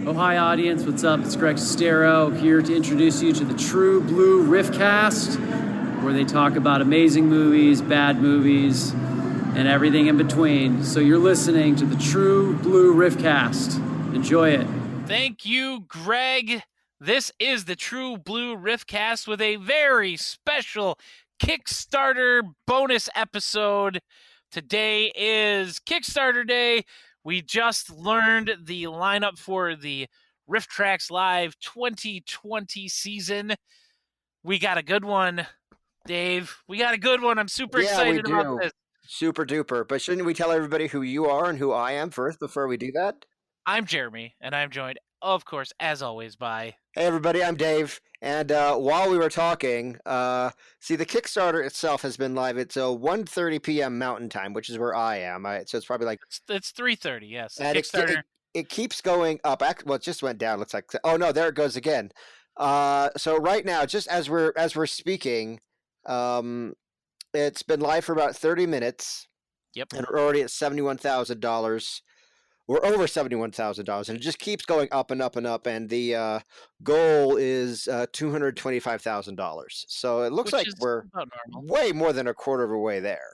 Oh, hi, audience. What's up? It's Greg Sestero here to introduce you to the True Blue Riffcast, where they talk about amazing movies, bad movies, and everything in between. So you're listening to the True Blue Riffcast. Enjoy it. Thank you, Greg. This is the True Blue Riffcast with a very special Kickstarter bonus episode. Today is Kickstarter Day. We just learned the lineup for the RiffTrax Live 2020 season. We got a good one, Dave. We got a good one. I'm super excited about this. Super duper. But shouldn't we tell everybody who you are and who I am first before we do that? I'm Jeremy, and I'm joined, of course, as always, by... Hey, everybody, I'm Dave. And while we were talking, see, the Kickstarter itself has been live. It's 1:30 p.m. Mountain Time, which is where I am. So it's probably like... It's 3:30, yes. And Kickstarter... it keeps going up. Well, it just went down. Looks like... Oh, no, there it goes again. So right now, just as we're speaking, it's been live for about 30 minutes. Yep. And we're already at $71,000. We're over $71,000, and it just keeps going up and up and up. And the goal is $225,000. So it looks like we're way more than a quarter of a way there.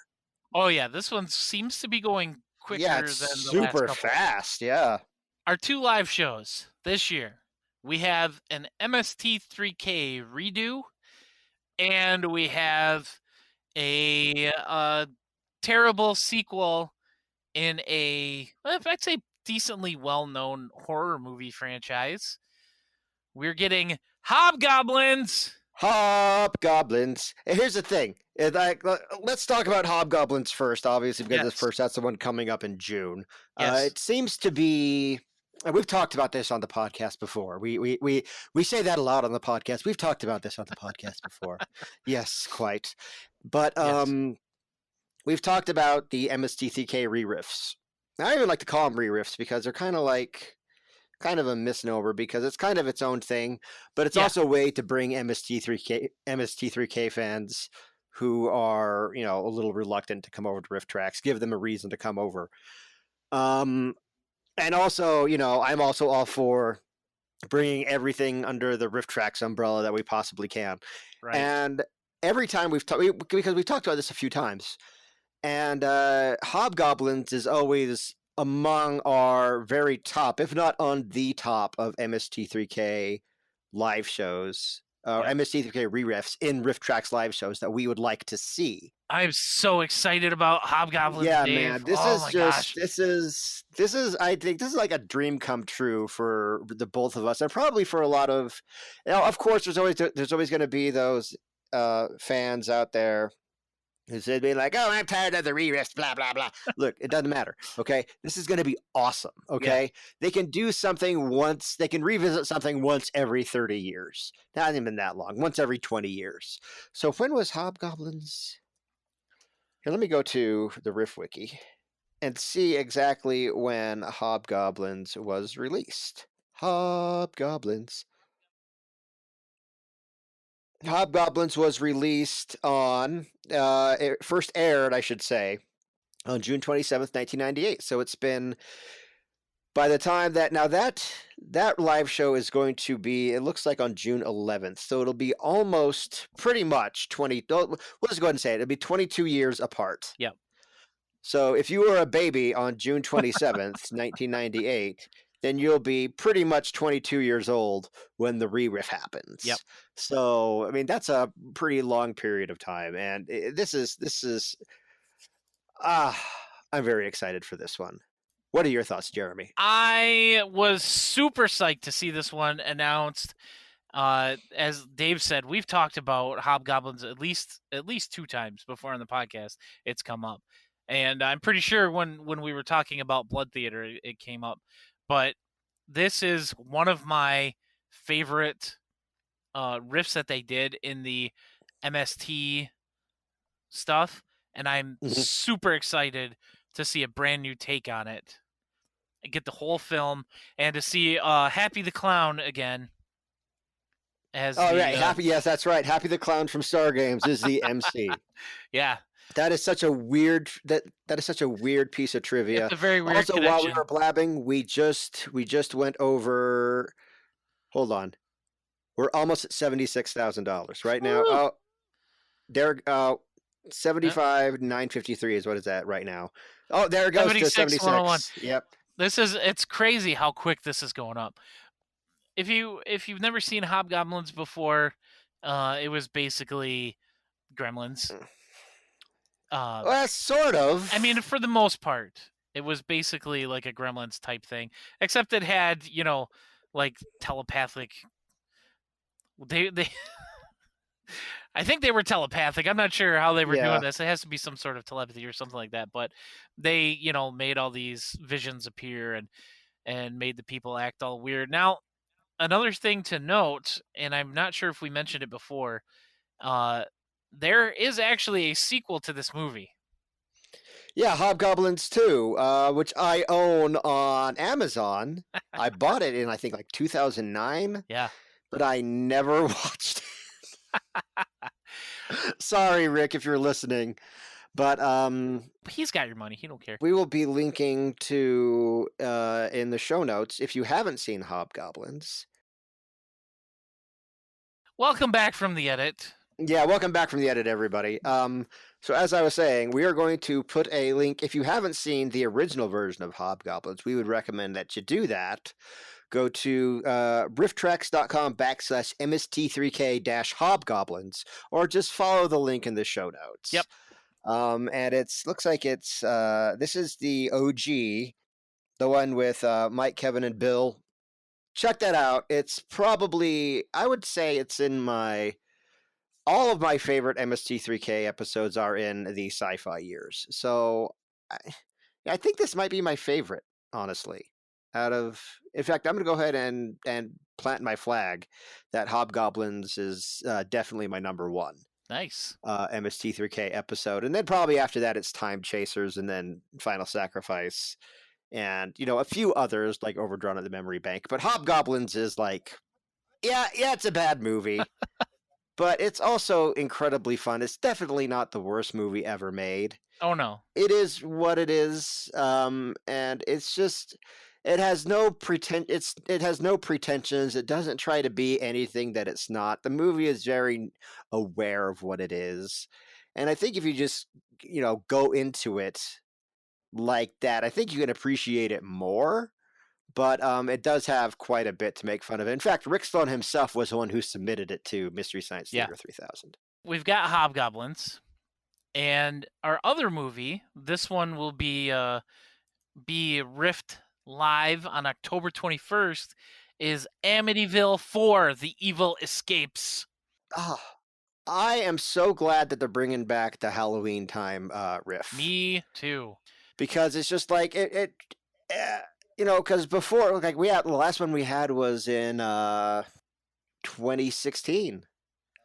Oh yeah, this one seems to be going quicker than the super last fast. Yeah. Our two live shows this year, we have an MST3K redo, and we have a terrible sequel in a, I'd say, decently well-known horror movie franchise. We're getting Hobgoblins. Hobgoblins. And here's the thing. Let's talk about Hobgoblins first, obviously, because that's the one coming up in June. Yes. It seems to be... We've talked about this on the podcast before. We say that a lot on the podcast. We've talked about this on the podcast before. Yes, quite. But we've talked about the MST3K re-riffs. I even like to call them re-riffs because they're kind of a misnomer because it's kind of its own thing, but it's also a way to bring MST3K fans who are, a little reluctant to come over to RiffTrax, give them a reason to come over. And also, I'm also all for bringing everything under the RiffTrax umbrella that we possibly can. Right. And every time because we've talked about this a few times, and Hobgoblins is always among our very top, if not on the top, of MST3K live shows, MST3K re-riffs in RiffTrax live shows that we would like to see. I'm so excited about Hobgoblins. Yeah, Dave. man, this is I think this is like a dream come true for the both of us, and probably for a lot of, of course, there's always going to be those fans out there who's being like, oh, I'm tired of the re-riffs, blah, blah, blah. Look, it doesn't matter, okay? This is going to be awesome, okay? Yeah. They can do something once, they can revisit something once every 30 years. Not even that long, once every 20 years. So when was Hobgoblins? Here, let me go to the Riff Wiki and see exactly when Hobgoblins was released. Hobgoblins was released on, it first aired, I should say, on June 27th, 1998. So it's been, by the time that live show is going to be, it looks like on June 11th. So it'll be almost pretty much we'll just go ahead and say it. It'll be 22 years apart. Yep. So if you were a baby on June 27th, 1998, then you'll be pretty much 22 years old when the re-riff happens. Yep. So, I mean, that's a pretty long period of time. And this is, I'm very excited for this one. What are your thoughts, Jeremy? I was super psyched to see this one announced. As Dave said, we've talked about Hobgoblins at least 2 times before on the podcast. It's come up. And I'm pretty sure when we were talking about Blood Theater, it came up. But this is one of my favorite riffs that they did in the MST stuff, and I'm super excited to see a brand new take on it and get the whole film and to see Happy the Clown again. Right. Happy, yes, that's right. Happy the Clown from Star Games is the MC. Yeah. That is such a weird that is such a weird piece of trivia. It's a very weird Also, while we connection. were blabbing, we just went over. Hold on, we're almost at $76,000 right now. Woo! Oh, there. 75,953 is what is that right now? Oh, there it goes to 76,101. 76. Yep. It's crazy how quick this is going up. If you've never seen Hobgoblins before, it was basically Gremlins. Well, sort of. I mean, for the most part, it was basically like a Gremlins type thing, except it had, like telepathic. They I think they were telepathic. I'm not sure how they were doing this. It has to be some sort of telepathy or something like that. But they, made all these visions appear and made the people act all weird. Now, another thing to note, and I'm not sure if we mentioned it before, there is actually a sequel to this movie. Yeah, Hobgoblins 2, which I own on Amazon. I bought it in, I think, like 2009. Yeah. But I never watched it. Sorry, Rick, if you're listening. But he's got your money. He don't care. We will be linking to in the show notes if you haven't seen Hobgoblins. Welcome back from the edit. Yeah, welcome back from the edit, everybody. So as I was saying, we are going to put a link. If you haven't seen the original version of Hobgoblins, we would recommend that you do that. Go to rifftrax.com/MST3K-Hobgoblins, or just follow the link in the show notes. Yep. And looks like it's this is the OG, the one with Mike, Kevin, and Bill. Check that out. It's probably, I would say it's in all of my favorite MST3K episodes are in the sci-fi years. So I think this might be my favorite, honestly. In fact, I'm going to go ahead and plant my flag that Hobgoblins is definitely my number one. Nice. MST3K episode. And then probably after that, it's Time Chasers and then Final Sacrifice. And, a few others like Overdrawn at the Memory Bank. But Hobgoblins is like, yeah, it's a bad movie. But it's also incredibly fun. It's definitely not the worst movie ever made. Oh, no. It is what it is. And it's just, it has no pretensions. It doesn't try to be anything that it's not. The movie is very aware of what it is. And I think if you just, go into it like that, I think you can appreciate it more. But it does have quite a bit to make fun of it. In fact, Rick Stone himself was the one who submitted it to Mystery Science Theater 3000. We've got Hobgoblins. And our other movie, this one will be riffed live on October 21st, is Amityville 4, The Evil Escapes. Oh, I am so glad that they're bringing back the Halloween time riff. Me too. Because it's just like, because before, like the last one we had was in 2016.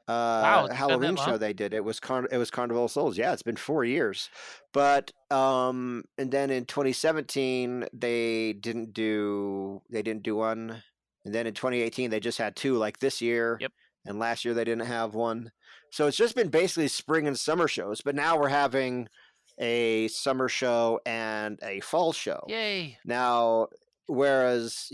Wow, Halloween show they did. It was Carnival of Souls. Yeah, it's been 4 years. But and then in 2017 they didn't do one. And then in 2018 they just had two, like this year. Yep. And last year they didn't have one. So it's just been basically spring and summer shows, but now we're having a summer show and a fall show. Yay. Now, whereas,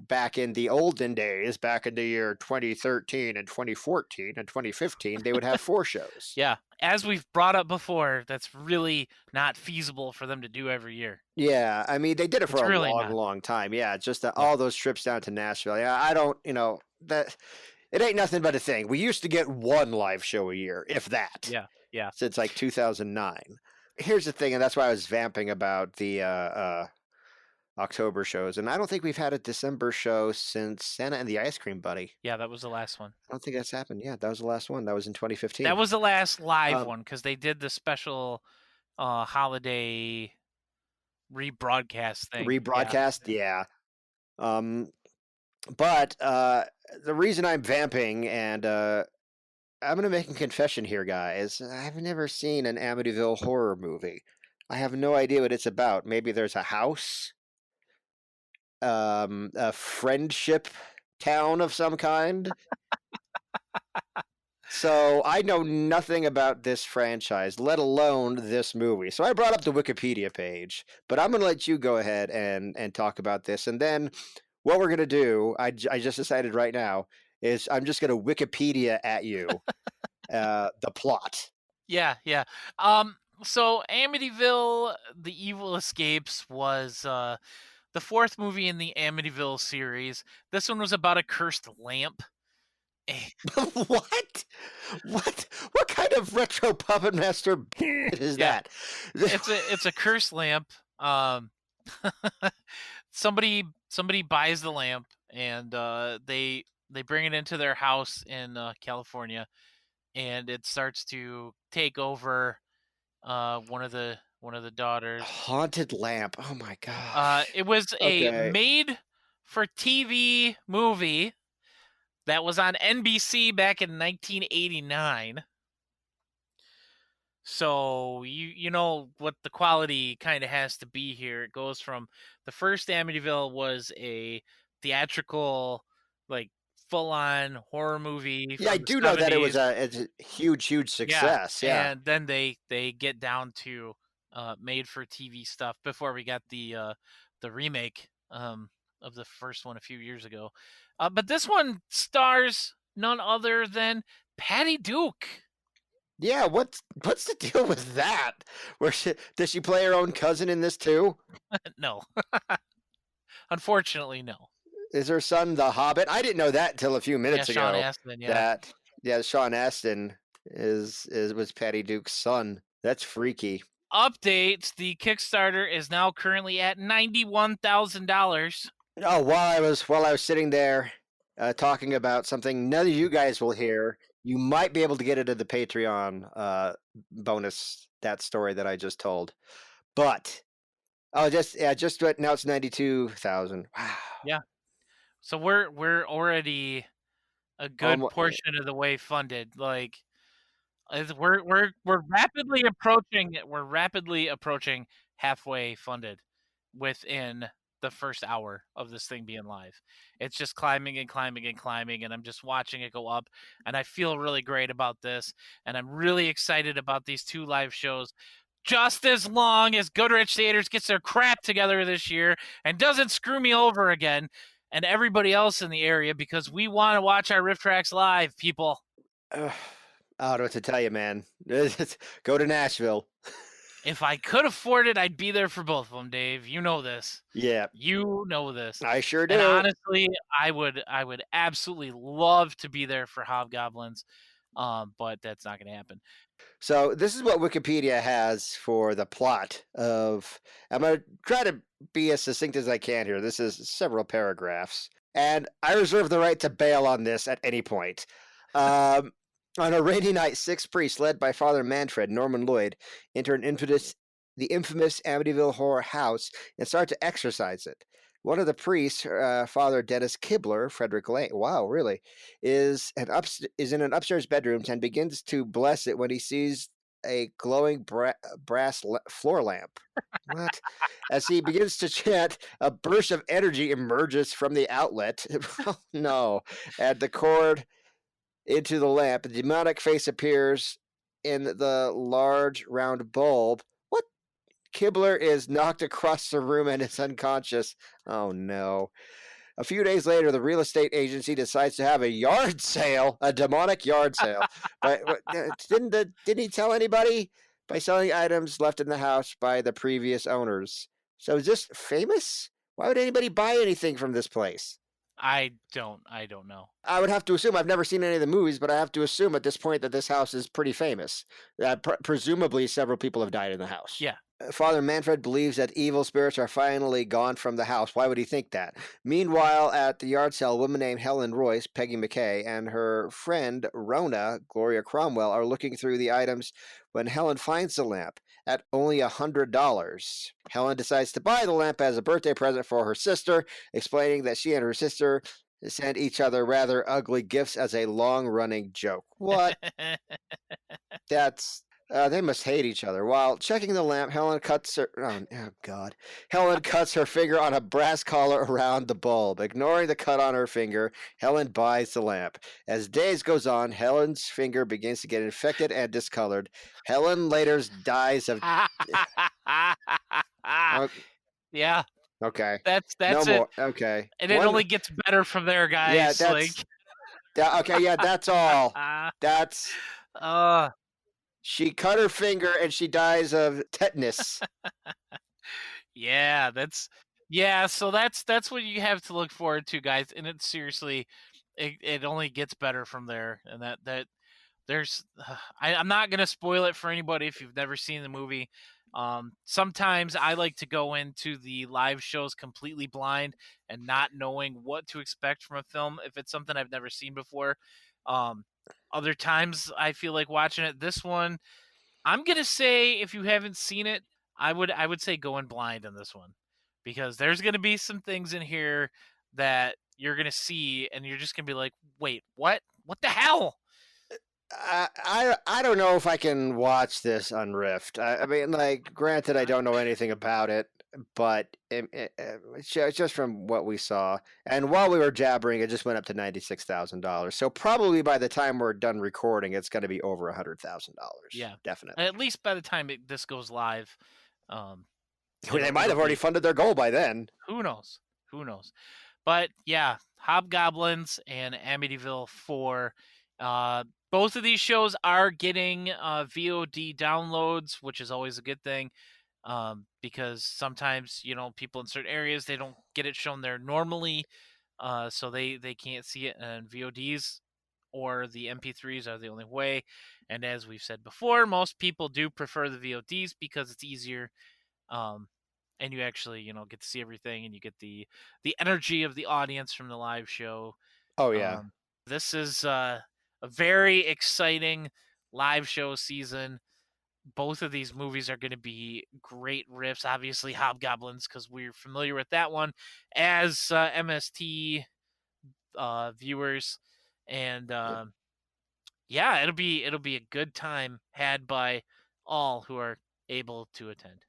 back in the olden days, back in the year 2013 and 2014 and 2015, they would have 4 shows. Yeah. As we've brought up before, that's really not feasible for them to do every year. Yeah. I mean, they did it for really a long time. Yeah. Just that all those trips down to Nashville. Yeah. I don't, that it ain't nothing but a thing. We used to get 1 live show a year, if that. Yeah. Yeah. Since like 2009. Here's the thing, and that's why I was vamping about the October shows, and I don't think we've had a December show since Santa and the Ice Cream Buddy. Yeah, that was the last one. I don't think that's happened. Yeah, that was the last one. That was in 2015. That was the last live one, because they did the special holiday rebroadcast thing. Yeah. But the reason I'm vamping, and I'm going to make a confession here, guys. I've never seen an Amityville horror movie. I have no idea what it's about. Maybe there's a house, a friendship town of some kind. So I know nothing about this franchise, let alone this movie. So I brought up the Wikipedia page, but I'm going to let you go ahead and talk about this. And then what we're going to do, I just decided right now, is I'm just going to Wikipedia at you the plot. Yeah. So Amityville: The Evil Escapes was the fourth movie in the Amityville series. This one was about a cursed lamp. What? What kind of retro puppet master is that? It's a cursed lamp. Somebody buys the lamp and they bring it into their house in California, and it starts to take over one of the daughters. Haunted lamp. Oh my gosh. It was a made for TV movie that was on NBC back in 1989. So you know what the quality kind of has to be here. It goes from the first Amityville was a theatrical, like full on horror movie. Yeah, I do know that it's a huge success. Yeah. And then they get down to made for TV stuff before we got the remake of the first one a few years ago. But this one stars none other than Patty Duke. Yeah, what's the deal with that? Does she play her own cousin in this too? No. Unfortunately, no. Is her son the Hobbit? I didn't know that until a few minutes ago. Sean Astin, yeah. Sean Astin was Patty Duke's son. That's freaky. Update: the Kickstarter is now currently at $91,000. Oh, while I was sitting there talking about something none of you guys will hear, you might be able to get it at the Patreon bonus, that story that I just told. But just now it's 92,000. Wow. Yeah. So we're already a good portion of the way funded. Like we're rapidly approaching halfway funded within the first hour of this thing being live. It's just climbing and climbing and climbing, and I'm just watching it go up, and I feel really great about this, and I'm really excited about these two live shows. Just as long as Goodrich Theaters gets their crap together this year and doesn't screw me over again and everybody else in the area, because we want to watch our RiffTrax live, people. I don't know what to tell you, man. Go to Nashville. If I could afford it, I'd be there for both of them, Dave. You know this. Yeah. You know this. I sure do. And honestly, I would absolutely love to be there for Hobgoblins, but that's not going to happen. So this is what Wikipedia has for the plot of... I'm going to try to be as succinct as I can here. This is several paragraphs. And I reserve the right to bail on this at any point. On a rainy night, 6 priests, led by Father Manfred, Norman Lloyd, enter the infamous Amityville horror house and start to exorcise it. One of the priests, Father Dennis Kibler, Frederick Lane, wow, really, is in an upstairs bedroom and begins to bless it when he sees a glowing brass floor lamp. What? As he begins to chant, a burst of energy emerges from the outlet. Oh, no. And the cord into the lamp. The demonic face appears in the large round bulb. What? Kibler is knocked across the room and is unconscious. Oh no. A few days later, the real estate agency decides to have a yard sale, a demonic yard sale. But didn't he tell anybody? By selling items left in the house by the previous owners. So is this famous? Why would anybody buy anything from this place? I don't know. I would have to assume, I've never seen any of the movies, but I have to assume at this point that this house is pretty famous. Presumably several people have died in the house. Yeah. Father Manfred believes that evil spirits are finally gone from the house. Why would he think that? Meanwhile, at the yard sale, a woman named Helen Royce, Peggy McKay, and her friend Rona, Gloria Cromwell, are looking through the items when Helen finds the lamp at only $100. Helen decides to buy the lamp as a birthday present for her sister, explaining that she and her sister sent each other rather ugly gifts as a long-running joke. What? That's They must hate each other. While checking the lamp, Helen cuts her. Oh God! Helen cuts her finger on a brass collar around the bulb. Ignoring the cut on her finger, Helen buys the lamp. As days goes on, Helen's finger begins to get infected and discolored. Helen later dies of. Oh, Yeah, okay, no that's it. more. Okay, And it only gets better from there, Yeah, guys. okay. Yeah, that's all. Uh, That's she cut her finger and she dies of tetanus. yeah, so that's what you have to look forward to, guys. And it's seriously, it only gets better from there. And that there's, I'm not gonna spoil it for anybody if you've never seen the movie. Sometimes I like to go into the live shows completely blind and not knowing what to expect from a film if it's something I've never seen before. Other times I feel like watching it. This one, I'm gonna say if you haven't seen it, I would say go in blind on this one, because there's gonna be some things in here that you're gonna see and you're just gonna be like, wait, what? What the hell? I don't know if I can watch this on Rift. I mean, like, granted, I don't know anything about it, but it's just from what we saw, and while we were jabbering, it just went up to $96,000. So probably by the time we're done recording, it's going to be over $100,000. Yeah, definitely. At least by the time this goes live, They might have already funded their goal by then. Who knows? Who knows? But yeah, Hobgoblins and Amityville 4. Both of these shows are getting VOD downloads, which is always a good thing, because sometimes, people in certain areas, they don't get it shown there normally, so they can't see it, and VODs or the MP3s are the only way. And as we've said before, most people do prefer the VODs because it's easier, and you actually, get to see everything, and you get the energy of the audience from the live show. Oh yeah. This is a very exciting live show season. Both of these movies are going to be great riffs. Obviously, Hobgoblins, because we're familiar with that one as MST viewers, and yeah, it'll be a good time had by all who are able to attend.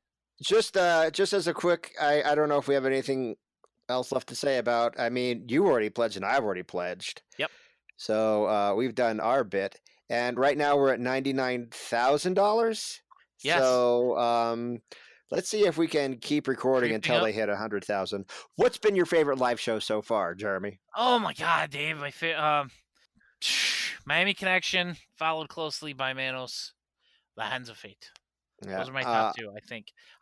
Just as a quick, I don't know if we have anything else left to say about. I mean, you already pledged and I've already pledged. Yep. So we've done our bit, and right now we're at $99,000. Yes. So let's see if we can keep recording until they hit 100,000. What's been your favorite live show so far, Jeremy? Oh my God, Dave! Miami Connection, followed closely by Manos, The Hands of Fate. Yeah. Those are my top two,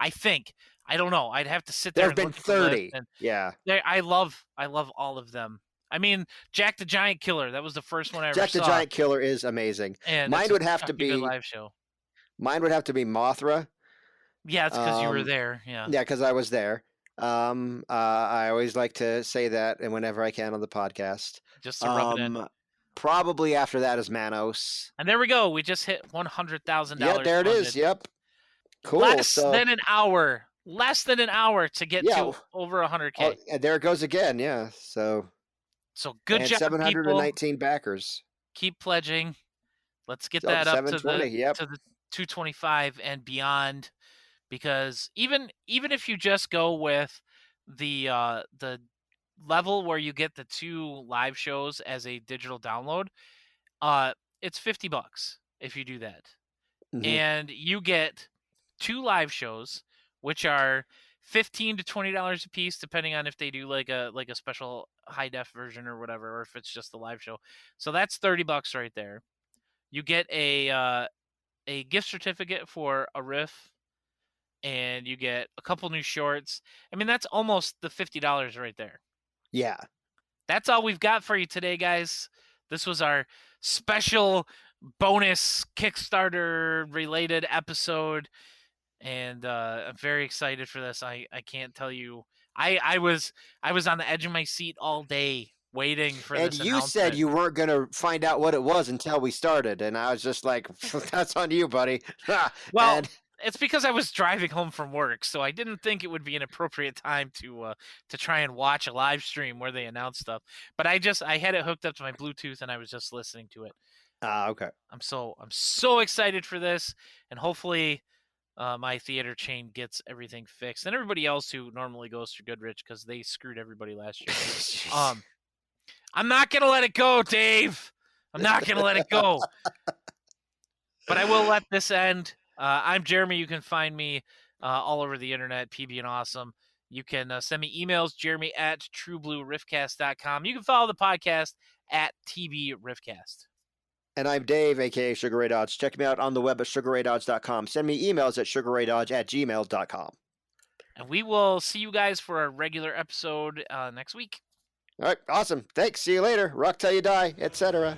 I think. I don't know. I'd have to sit there. There've been 30. Yeah. I love all of them. I mean, Jack the Giant Killer. That was the first one I ever saw. Jack the Giant Killer is amazing. And mine would have to be live show. Mine would have to be Mothra. Yeah, it's because you were there. Yeah. Yeah, because I was there. I always like to say that, and whenever I can on the podcast, just to rub it in. Probably after that is Manos. And there we go. We just hit $100,000. Yeah, there it is. Yep. Cool. Less than an hour to get to over 100K. Oh, and there it goes again. Yeah. So good job, 719 people. Backers. Keep pledging. Let's get that up to the yep. to the 225 and beyond, because even if you just go with the level where you get the 2 live shows as a digital download, it's $50 if you do that. Mm-hmm. And you get 2 live shows, which are $15 to $20 a piece, depending on if they do like a special high def version or whatever, or if it's just the live show. So that's $30 right there. You get a gift certificate for a riff, and you get a couple new shorts. I mean, that's almost the $50 right there. Yeah. That's all we've got for you today, guys. This was our special bonus Kickstarter related episode, and I'm very excited for this. I can't tell you. I was on the edge of my seat all day waiting for this announcement. And you said you weren't going to find out what it was until we started, and I was just like, that's on you, buddy. Well, it's because I was driving home from work, so I didn't think it would be an appropriate time to try and watch a live stream where they announce stuff. But I had it hooked up to my Bluetooth, and I was just listening to it. Okay. I'm so excited for this, and hopefully my theater chain gets everything fixed, and everybody else who normally goes through Goodrich because they screwed everybody last year. Jeez. I'm not gonna let it go, Dave. I'm not gonna let it go. But I will let this end. I'm Jeremy. You can find me all over the internet, PB and Awesome. You can send me emails, jeremy@trueblueriffcast.com. You can follow the podcast at TBRiffcast. And I'm Dave, a.k.a. Sugar Ray Dodge. Check me out on the web at sugarraydodge.com. Send me emails at sugarraydodge@gmail.com. And we will see you guys for a regular episode next week. All right, awesome. Thanks. See you later. Rock till you die, etc.